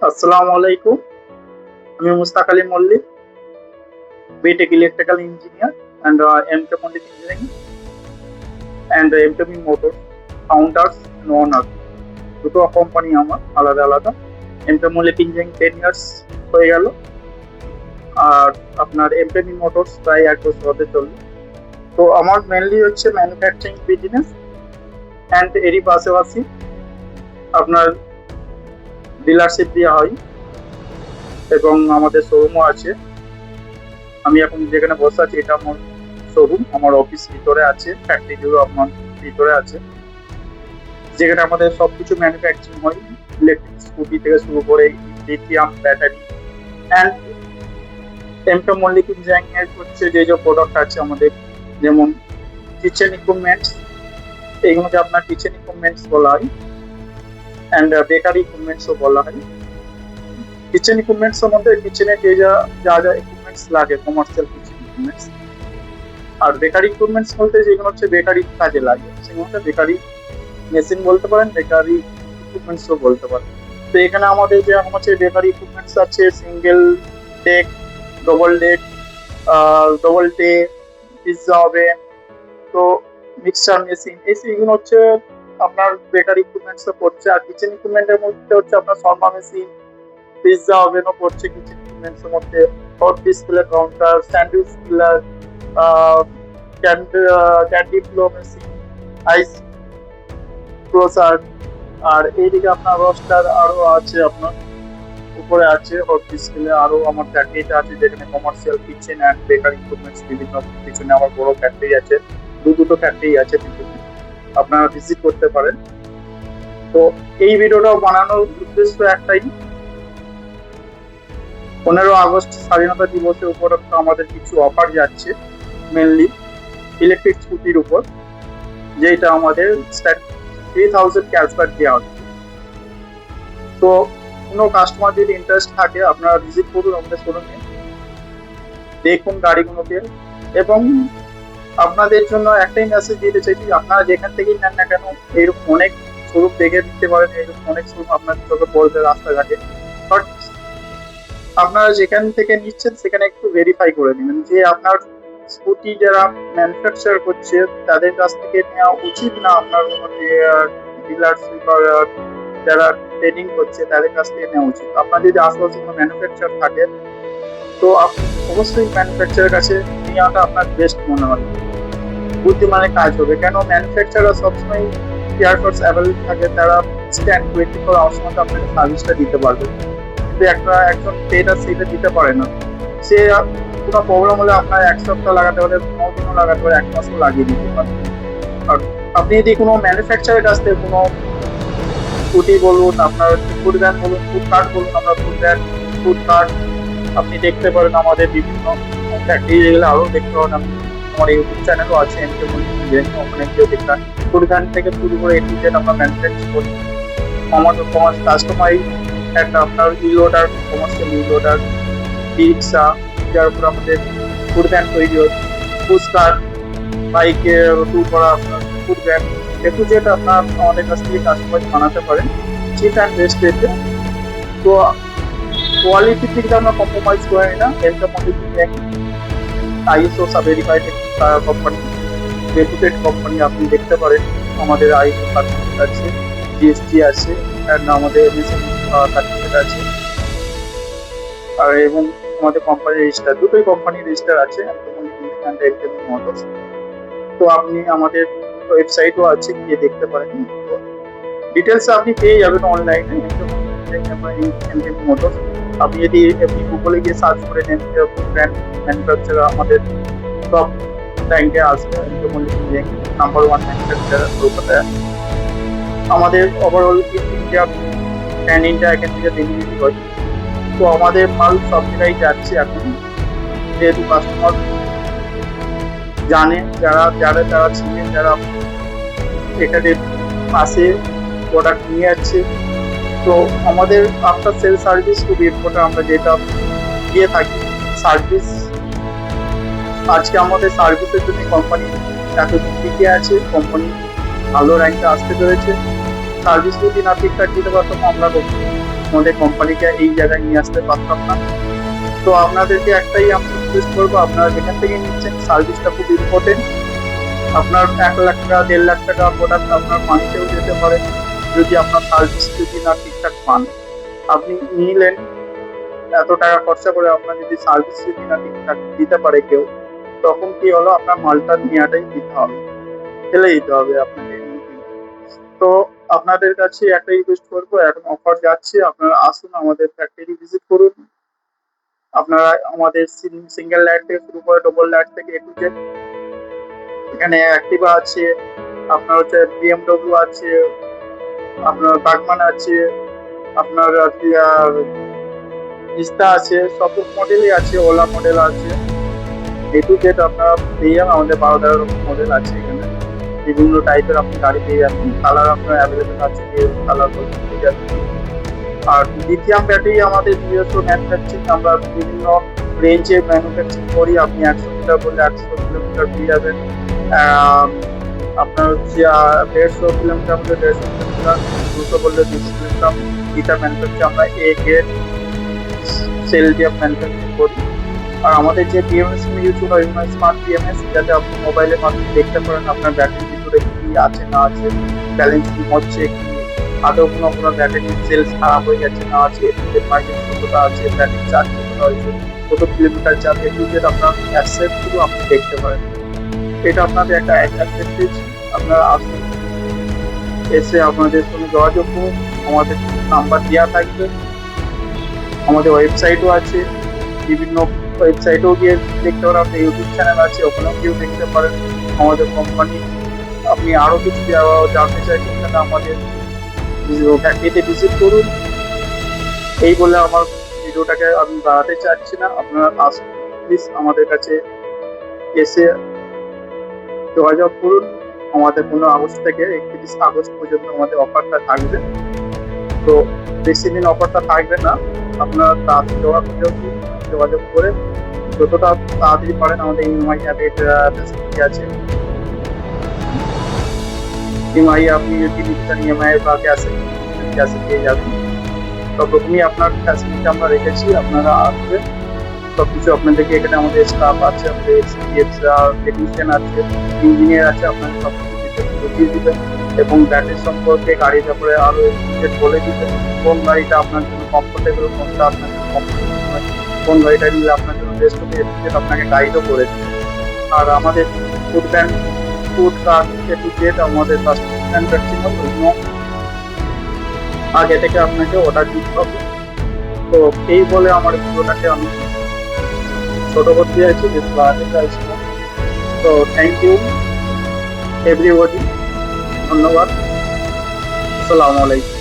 আসসালামু আলাইকুম। আমি Mustak Ali Mallick, BTech Electrical Engineer and MTech Mল্লিক Engineering and MTech Motors founders and owners. দুটো কোম্পানি আমার আলাদা আলাদা। MTech মল্লিক ইঞ্জিনিয়ারিং 10 ইয়ার্স হয়ে গেল, আর আপনার MTech মোটরস প্রায় 1 বছর হতে চলল। তো আমার মেনলি হচ্ছে ম্যানুফ্যাকচারিং বিজনেস, অ্যান্ড এরই পাশাপাশি আপনার ডিলারশিপ দেওয়া হয় এবং আমাদের শোরুমও আছে। আমি এখন যেখানে বসে আছি এটা আমার শোরুম, আমার অফিস ভিতরে আছে, ফ্যাক্টরিগুলো আমার ভিতরে আছে, যেখানে আমাদের সবকিছু ম্যানুফ্যাকচারিং হয়, ইলেকট্রিক স্কুটি থেকে শুরু করে lithium battery and Amta Mallick engineering এর হচ্ছে যে যে প্রোডাক্ট আছে আমাদের, যেমন কিচেন ইকুইপমেন্টস, এইগুলোকে আপনার কিচেন ইকুইপমেন্টস বলা হয়, অ্যান্ড বেকারি ইকুইপমেন্টসও বলা হয়। কিচেন ইকুইপমেন্টস এর মধ্যে কিচেনে যে যা যা যা ইকুইপমেন্টস লাগে, কমার্শিয়াল কিচেন ইকুইপমেন্টস। আর বেকারি ইকুইপমেন্টস বলতে যেগুলো হচ্ছে বেকারি কাজে লাগে, সেগুলো বেকারি মেশিন বলতে পারেন, বেকারি ইকুইপমেন্টসও বলতে পারেন। তো এখানে আমাদের যে হচ্ছে বেকারি ইকুইপমেন্টস আছে, সিঙ্গেল ডেক, ডবল টে, পিৎজা ওভেন, তো মিক্সচার মেশিন, এইগুলো হচ্ছে আপনার বেকারি ইকুইপমেন্টস পড়ছে। আর কিচেন ইকুইপমেন্টের মধ্যে হচ্ছে আপনার শর্মা মেশিন, পিৎজা ওভেনও পড়ছে কিচেন ইকুইপমেন্টস এর মধ্যে, হট ডিসপ্লে কাউন্টার, স্যান্ডউইচ কিলার, ক্যান্ডি ফ্লো মেশিন, আইস ক্লোজার। আর এইদিকে আপনার রোস্টার আরো আছে, আপনার উপরে আছে হট ডিসপ্লে। আরো আমার ফ্যাক্টরিটা আছে যেখানে commercial kitchen and bakery equipments বিভিন্ন, পিছনে আমার বড় ফ্যাক্টরি আছে, দুটো ফ্যাক্টরি আছে পিছনে, আপনারা ভিজিট করতে পারেন। তো এই ভিডিওটা বানানোর উদ্দেশ্য একটাই, 15 আগস্ট স্বাধীনতা দিবসের উপলক্ষে আমাদের কিছু অফার যাচ্ছে, মেনলি ইলেকট্রিক স্কুটির উপর, যেটা আমাদের 3000 ক্যাশব্যাক দেওয়া হচ্ছে। তো কোনো কাস্টমার যদি ইন্টারেস্ট থাকে আপনারা ভিজিট করুন আমাদের শোরুমে, দেখুন গাড়িগুলোকে। এবং আপনাদের জন্য একটাই মেসেজ দিতে চাইছি, আপনারা যেখান থেকেই নেন না কেন, এইরকম অনেক শোরুম দেখে দিতে পারেন, এইরকম অনেক শোরুম আপনাদের চোখে পড়বে রাস্তাঘাটে। বাট আপনারা যেখান থেকে নিচ্ছেন সেখানে একটু ভেরিফাই করে নেবেন যে আপনার স্কুটি যারা ম্যানুফ্যাকচার করছে তাদের কাছ থেকে নেওয়া উচিত না, আপনার ডিলারশিপ যারা ট্রেডিং করছে তাদের কাছ থেকে নেওয়া উচিত। আপনার যদি আশেপাশে কোনো ম্যানুফ্যাকচার থাকে তো অবশ্যই ম্যানুফ্যাকচারের কাছে নেওয়াটা আপনার বেস্ট মনে হয়, বুদ্ধিমানের কাজ হবে। কেন ম্যানুফ্যাকচারার সবসময় স্পেয়ার পার্টস অ্যাভেলেবল থাকে, তারা স্ট্যান্ড 24 আওয়ার্স মধ্যে আপনাকে সার্ভিসটা দিতে পারবে। কিন্তু একজন ট্রেডার সেটা দিতে পারে না, সে কোনো প্রবলেম হলে আপনার 1 সপ্তাহ লাগাতে পারে, 9 দিনও লাগাতে পারে, 1 মাসও লাগিয়ে দিতে পারে। আর আপনি যদি কোনো ম্যানুফ্যাকচারের কাছ থেকে কোনো স্কুটি বলুন, আপনার ফুড ভ্যান বলুন, ফুড কার্ট বলুন, আপনার ফুড ভ্যান, ফুড কার্ট আপনি দেখতে পারেন আমাদের বিভিন্ন ফ্যাক্টরি, যেগুলো আরও দেখতে পারেন। আপনি আমার ইউটিউব চ্যানেলও আছে এমকে মল্লিক ইঞ্জিনিয়ারিং, ওখানে গিয়ে দেখবেন ফুড ভ্যান থেকে শুরু করে A to Z আমরা ম্যানুফ্যাকচার করি। আমাদের কাস্টমাইজ একটা আপনার ইলোডার, কমার্শিয়াল ইলোডার, রিক্সা, যার উপর আমাদের ফুড ভ্যান তৈরি হয়, পুস্কার, বাইকে ট্যুর করা আপনার food van, A to Z আপনার আমাদের কাছ থেকে কাস্টমাইজ বানাতে পারেন চিপ অ্যান্ড বেস্ট রেটে। তো কোয়ালিটির দিকে আমরা কম্প্রোমাইজ করি না, এমটা মধ্যে ISO ভেরিফাইড কোম্পানি, রেপুটেড কোম্পানি। আপনি দেখতে পারেন আমাদের ISO সার্টিফিকেট আছে, GST আছে, অ্যান্ড আমাদের MSM সার্টিফিকেট আছে, আর এবং আমাদের কোম্পানি রেজিস্টার, দুটোই কোম্পানি রেজিস্টার আছে, MTech মোটরস। তো আপনি আমাদের ওয়েবসাইটও আছে, গিয়ে দেখতে পারেন। তো ডিটেলস আপনি পেয়ে যাবেন অনলাইনে, MTech মোটরস। আপনি যদি আপনি গুগলে গিয়ে সার্চ করে নেন ব্র্যান্ড ম্যানুফ্যাকচারার, আমাদের টপ র্যাঙ্কে আসবে নাম্বার 1 ম্যানুফ্যাকচারার কলকাতায়। আমাদের ওভারঅল ইন্ডিয়া প্যান ইন্ডিয়া এখান থেকে ডেলিভারি হয়। তো আমাদের মাল সব জায়গায় যাচ্ছে এখন, যেহেতু কাস্টমার জানে, যারা ছিলেন, যারা এখানে আসে প্রোডাক্ট নিয়ে যাচ্ছে। তো আমাদের আফটার সেল সার্ভিস খুব ইম্পর্টেন্ট, আমরা যেটা দিয়ে থাকি সার্ভিস। আজকে আমাদের সার্ভিসের জন্য কোম্পানি এত টিকে আছে, কোম্পানি ভালো র্যাঙ্কে আসতে পেরেছে। সার্ভিস যদি না ঠিকঠাক দিতে পারতাম আমরা আমাদের কোম্পানিকে এই জায়গায় নিয়ে আসতে পারতাম না। তো আপনাদেরকে একটাই আমি রিকোয়েস্ট করবো, আপনারা যেখান থেকে নিচ্ছেন সার্ভিসটা খুব ইম্পর্টেন্ট। আপনার 1 লাখ টাকা 1.5 লাখ টাকা প্রোডাক্ট আপনার মানিতেও যেতে পারে, যদি আপনার সার্ভিস যদি না ঠিকঠাক পান। আপনি নিলেন এত টাকা খরচা করে, আপনার যদি সার্ভিস যদি না ঠিকঠাক দিতে পারে কেউ, তখন কি হলো, আপনার মালটা নেওয়াটাই দিতে হবে, ফেলে দিতে হবে আপনাকে। তো আপনাদের কাছে একটা রিকোয়েস্ট করবো, এখন অফার যাচ্ছে, আপনারা আসুন আমাদের ফ্যাক্টরি ভিজিট করুন। আপনারা আমাদের সিঙ্গেল লাইট থেকে শুরু করে ডবল লাইট থেকে একটু যে এখানে অ্যাক্টিভা আছে, আপনার হচ্ছে বিএমডব্লিউ আছে, আপনার বাগমান আছে, আপনার ইস্তা আছে, সব মডেলই আছে, ওলা মডেল আছে, এ টু জেড আপনারা পেয়ে যাবেন। আমাদের 12-13 রকম মডেল আছে এখানে, বিভিন্ন টাইপের আপনি গাড়ি পেয়ে যাবেন, কালার আপনার অ্যাভেলেবেল আছে, কালার পেয়ে যাবেন। আর লিথিয়াম ব্যাটারি আমাদের নিজস্ব ম্যানুফ্যাকচারিং, আমরা বিভিন্ন রেঞ্জে ম্যানুফ্যাকচারিং করি। আপনি 100 মিটার বললে 100 কিলোমিটার পেয়ে যাবেন, আপনার হচ্ছে 150 কিলোমিটার বললে 150 কিলোমিটার, 200 বললে 200 কিলোমিটার লিটার ম্যানুফ্যাকচার আমরা এ গ্রেড সেল দিয়ে ম্যানুফ্যাকচারিং করি। আর আমাদের যে বিএমএস ইউজ হয়, স্মার্ট বিএমএস, যাতে আপনি মোবাইলের মাধ্যমে দেখতে পারেন আপনার ব্যাটারির ভিতরে কি আছে না আছে, ব্যালেন্সিং হচ্ছে কি, আদৌ কোনো ব্যাটারি সেলস খারাপ হয়ে গেছে না আছে, এর মাইলেজ কতটা আছে, ব্যাটারি চার্জ কতটা হয়েছে, কত কিলোমিটার যাবে, এগুলো আপনার অ্যাসেট গুলো আপনি দেখতে পারেন। এটা আপনাদের একটা অ্যাডভান্টেজ। আপনারা আসুন, এসে আপনাদের সঙ্গে যোগাযোগ করুন, আমাদের নাম্বার দেওয়া থাকবে। আমাদের ওয়েবসাইটও আছে, বিভিন্ন ওয়েবসাইটেও গিয়ে দেখতে পারেন, আপনার ইউটিউব চ্যানেল আছে, ওখানেও গিয়েও দেখতে পারেন আমাদের কোম্পানি। আপনি আরও কিছু জানতে চাইছেন তাহলে আমাদের ফ্যাক্টরিতে ভিজিট করুন। এই বলে আমার ভিডিওটাকে আমি বাড়াতে চাচ্ছি না, আপনারা আসুন প্লিজ, আমাদের কাছে এসে যোগাযোগ করুন। আমাদের 15 আগস্ট থেকে 31 আগস্ট পর্যন্ত আমাদের অফারটা থাকবে। তো বেশি দিন অফারটা থাকবে না, আপনারা তাড়াতাড়ি যোগাযোগ করে যতটা তাড়াতাড়ি পারেন আমাদের ইএমআই অ্যাপের ফ্যাসিলিটি আছে। ইএমআই আপনি যদি নিতে চান, ইএমআই বা ক্যাশে পেয়ে যাবেন। সব রকমই আপনার ফ্যাসিলিটি আমরা রেখেছি, আপনারা আসবেন, সবকিছু আপনাদেরকে এখানে আমাদের স্টাফ আছে, আমাদের এক্সপিরিয়েন্স টেকনিশিয়ান আছে, ইঞ্জিনিয়ার আছে, আপনাদের সব কিছু বুঝিয়ে দিবেন এবং ব্যাটারি সম্পর্কে, গাড়ির ব্যাপারে আরো বলে দিবেন, কোন গাড়িটা আপনার জন্য কমফোর্টেবল, কোনটা আপনার জন্য কমফোর্টেবল নয়, কোন গাড়িটা নিলে আপনার জন্য বেস্ট হবে, আপনাকে গাইডও করে দিবেন। আর আমাদের food car A to Z আমাদের ম্যানুফ্যাকচারিং জন্য আগে থেকে আপনাকে অর্ডার দিতে হবে। তো এই বলে আমার ভিডিওটাকে আমি ছোট করতে চাইছি, বেশি বাড়াতে চাইছি না। তো থ্যাংক ইউ এভরিবডি, ধন্যবাদ, আসসালামু আলাইকুম।